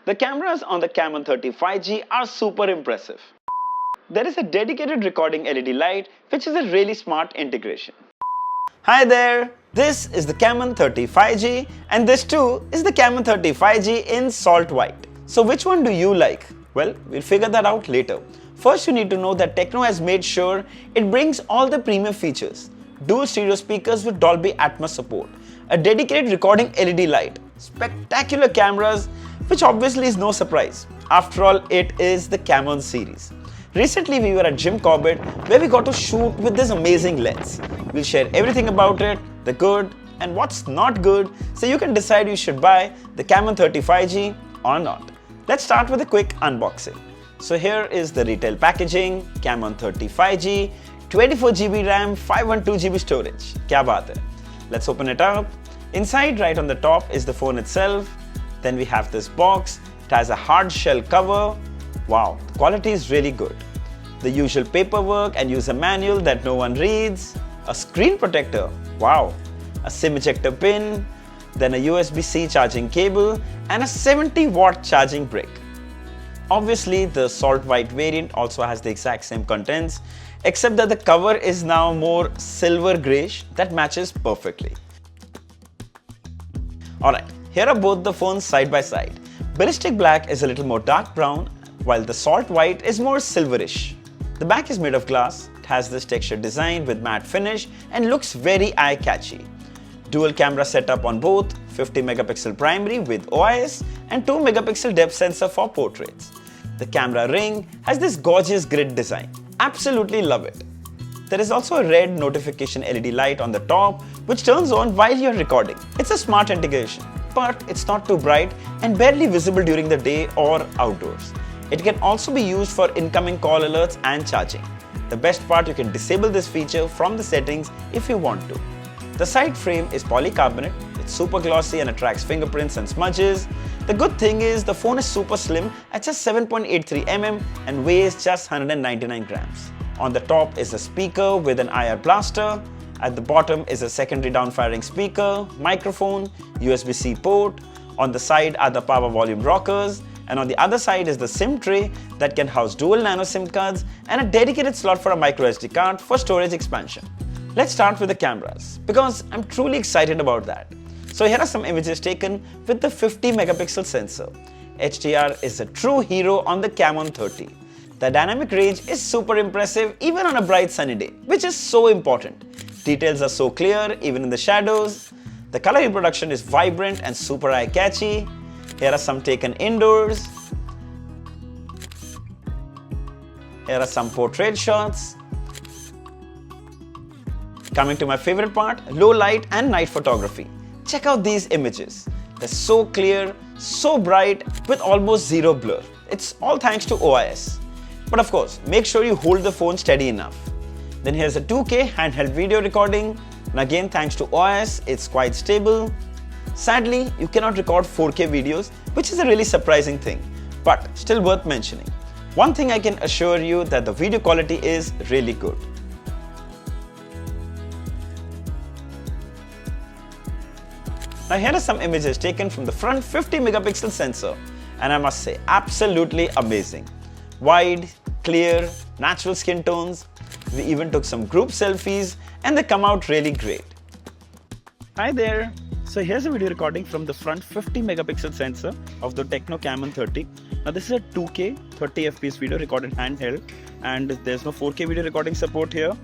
The cameras on the Camon 30 5G are super impressive. There is a dedicated recording LED light, which is a really smart integration. Hi there, this is the Camon 30 5G and this too is the Camon 30 5G in salt white. So which one do you like? Well, we'll figure that out later. First you need to know that Tecno has made sure it brings all the premium features. Dual stereo speakers with Dolby Atmos support, a dedicated recording LED light, spectacular cameras, which obviously is no surprise. After all, it is the Camon series. Recently we were at Jim Corbett where we got to shoot with this amazing lens. We'll share everything about it, the good and what's not good, so you can decide you should buy the Camon 30 5G or not. Let's start with a quick unboxing. So here is the retail packaging, Camon 30 5G, 24GB RAM, 512GB storage. Kya baat hai? Let's open it up. Inside right on the top is the phone itself. Then we have this box. It has a hard shell cover. Wow, the quality is really good. The usual paperwork and user manual that no one reads. A screen protector. Wow. A SIM ejector pin. Then a USB-C charging cable and a 70-watt charging brick. Obviously, the salt white variant also has the exact same contents, except that the cover is now more silver greyish that matches perfectly. Alright, here are both the phones side by side. Ballistic black is a little more dark brown, while the salt white is more silverish. The back is made of glass, it has this textured design with matte finish and looks very eye-catchy. Dual camera setup on both, 50 megapixel primary with OIS and 2 megapixel depth sensor for portraits. The camera ring has this gorgeous grid design. Absolutely love it. There is also a red notification LED light on the top which turns on while you're recording. It's a smart integration, but it's not too bright and barely visible during the day or outdoors. It can also be used for incoming call alerts and charging. The best part, you can disable this feature from the settings if you want to. The side frame is polycarbonate, it's super glossy and attracts fingerprints and smudges. The good thing is the phone is super slim at just 7.83 mm and weighs just 199 grams. On the top is a speaker with an IR blaster. At the bottom is a secondary downfiring speaker, microphone, USB-C port. On the side are the power volume rockers. And on the other side is the SIM tray that can house dual nano SIM cards and a dedicated slot for a microSD card for storage expansion. Let's start with the cameras because I'm truly excited about that. So here are some images taken with the 50 megapixel sensor. HDR is a true hero on the Camon 30. The dynamic range is super impressive even on a bright sunny day, which is so important. Details are so clear even in the shadows. The color reproduction is vibrant and super eye-catchy. Here are some taken indoors. Here are some portrait shots. Coming to my favorite part, low light and night photography. Check out these images. They're so clear, so bright with almost zero blur. It's all thanks to OIS. But of course, make sure you hold the phone steady enough. Then here's a 2K handheld video recording. And again, thanks to OIS, it's quite stable. Sadly, you cannot record 4K videos, which is a really surprising thing, but still worth mentioning. One thing I can assure you that the video quality is really good. Now here are some images taken from the front 50 megapixel sensor and I must say absolutely amazing. Wide, clear, natural skin tones. We even took some group selfies and they come out really great. Hi there! So here's a video recording from the front 50 megapixel sensor of the Tecno Camon 30. Now this is a 2K 30 FPS video recorded handheld and there's no 4K video recording support here.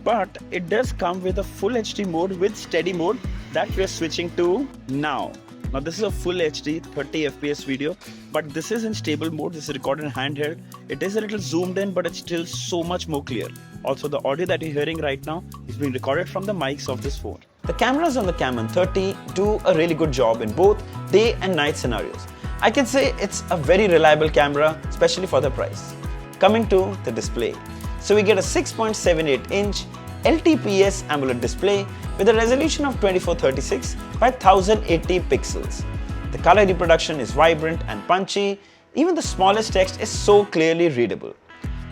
But it does come with a full HD mode with steady mode that we are switching to now. Now this is a full HD 30 FPS video, but this is in stable mode. This is recorded in handheld. It is a little zoomed in, but it's still so much more clear. Also, the audio that you're hearing right now is being recorded from the mics of this phone. The cameras on the Camon 30 do a really good job in both day and night scenarios. I can say it's a very reliable camera, especially for the price. Coming to the display. So we get a 6.78-inch LTPS AMOLED display with a resolution of 2436 by 1080 pixels. The color reproduction is vibrant and punchy. Even the smallest text is so clearly readable.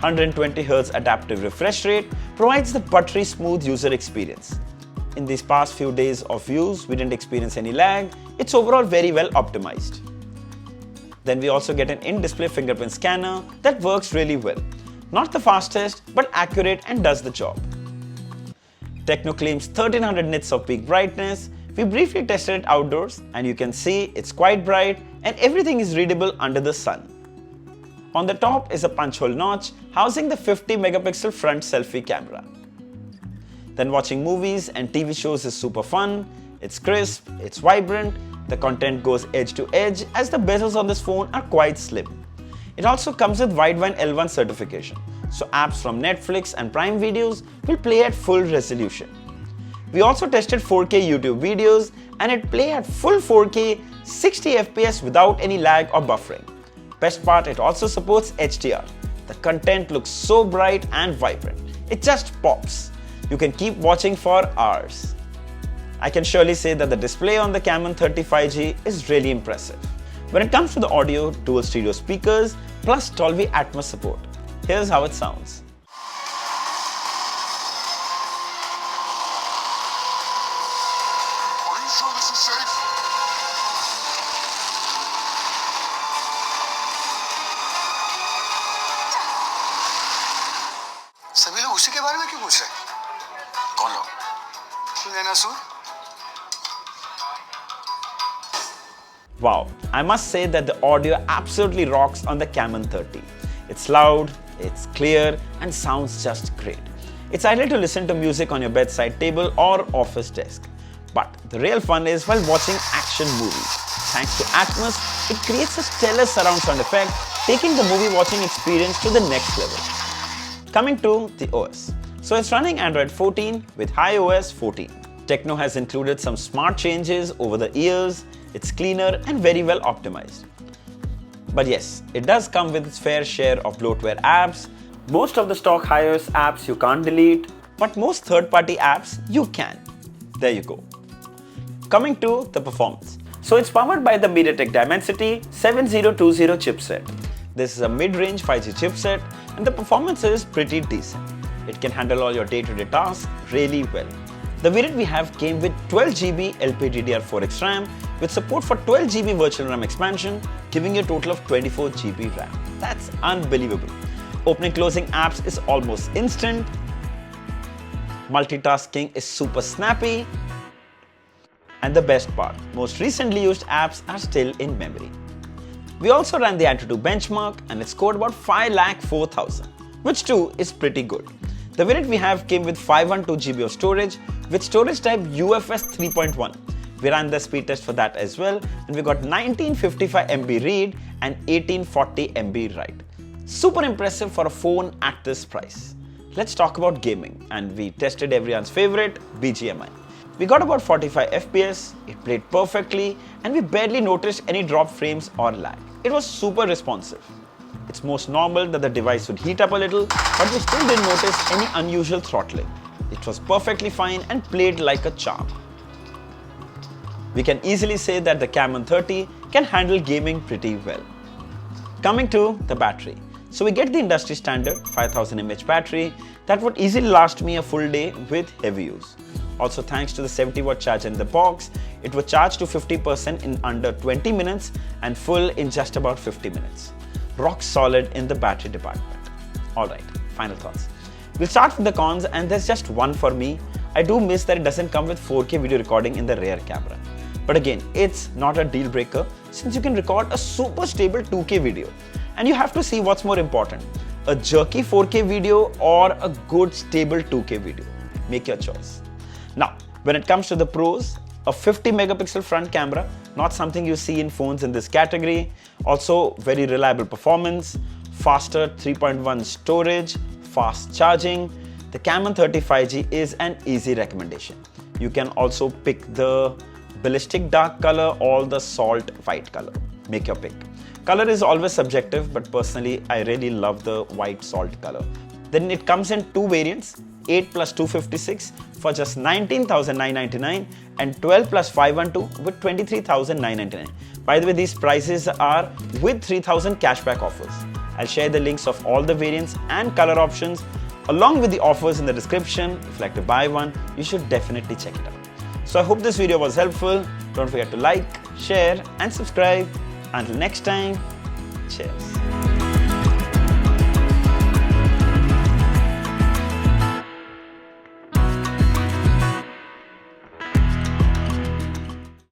120Hz adaptive refresh rate provides the buttery smooth user experience. In these past few days of use, we didn't experience any lag. It's overall very well optimized. Then we also get an in-display fingerprint scanner that works really well. Not the fastest, but accurate and does the job. Tecno claims 1300 nits of peak brightness. We briefly tested it outdoors and you can see it's quite bright and everything is readable under the sun. On the top is a punch hole notch housing the 50 megapixel front selfie camera. Then watching movies and TV shows is super fun. It's crisp, it's vibrant, the content goes edge to edge as the bezels on this phone are quite slim. It also comes with Widevine L1 certification, so apps from Netflix and Prime Videos will play at full resolution. We also tested 4K YouTube videos and it play at full 4K 60 FPS without any lag or buffering. Best part, it also supports HDR. The content looks so bright and vibrant. It just pops. You can keep watching for hours. I can surely say that the display on the Camon 30 5G is really impressive. When it comes to the audio, dual stereo speakers plus Dolby Atmos support. Here's how it sounds. Are you sure this is safe? सभी लोग उसी के बारे में क्यों पूछ रहे हैं? कौन लोग? लेना सू? Wow, I must say that the audio absolutely rocks on the Camon 30. It's loud, it's clear and sounds just great. It's ideal to listen to music on your bedside table or office desk. But the real fun is while watching action movies. Thanks to Atmos, it creates a stellar surround sound effect, taking the movie watching experience to the next level. Coming to the OS. So it's running Android 14 with iOS 14. Tecno has included some smart changes over the years. It's cleaner and very well optimized. But yes, it does come with its fair share of bloatware apps. Most of the stock iOS apps you can't delete, but most third-party apps you can. There you go. Coming to the performance. So it's powered by the MediaTek Dimensity 7020 chipset. This is a mid-range 5G chipset and the performance is pretty decent. It can handle all your day-to-day tasks really well. The variant we have came with 12GB LPDDR4X RAM with support for 12GB virtual RAM expansion, giving you a total of 24GB RAM. That's unbelievable. Opening closing apps is almost instant. Multitasking is super snappy. And the best part, most recently used apps are still in memory. We also ran the Antutu benchmark and it scored about 504,000, which too is pretty good. The variant we have came with 512GB of storage with storage type UFS 3.1. We ran the speed test for that as well and we got 1955 MB read and 1840 MB write. Super impressive for a phone at this price. Let's talk about gaming and we tested everyone's favorite, BGMI. We got about 45 FPS, it played perfectly and we barely noticed any drop frames or lag. It was super responsive. It's most normal that the device would heat up a little, but we still didn't notice any unusual throttling. It was perfectly fine and played like a charm. We can easily say that the Camon 30 can handle gaming pretty well. Coming to the battery. So we get the industry standard 5000 mAh battery that would easily last me a full day with heavy use. Also thanks to the 70-watt charger in the box, it would charge to 50% in under 20 minutes and full in just about 50 minutes. Rock solid in the battery department. Alright, final thoughts. We'll start with the cons and there's just one for me. I do miss that it doesn't come with 4K video recording in the rear camera. But again, it's not a deal breaker since you can record a super stable 2K video. And you have to see what's more important, a jerky 4K video or a good stable 2K video. Make your choice. Now, when it comes to the pros, a 50 megapixel front camera, not something you see in phones in this category. Also, very reliable performance, faster 3.1 storage, fast charging. The Camon 30 5G is an easy recommendation. You can also pick the ballistic dark color or the salt white color. Make your pick. Color is always subjective, but personally, I really love the white salt color. Then it comes in two variants, 8 plus 256 for just 19,999 and 12 plus 512 with 23,999. By the way, these prices are with 3,000 cashback offers. I'll share the links of all the variants and color options along with the offers in the description. If you'd like to buy one, you should definitely check it out. So I hope this video was helpful. Don't forget to like, share and subscribe. Until next time, Cheers.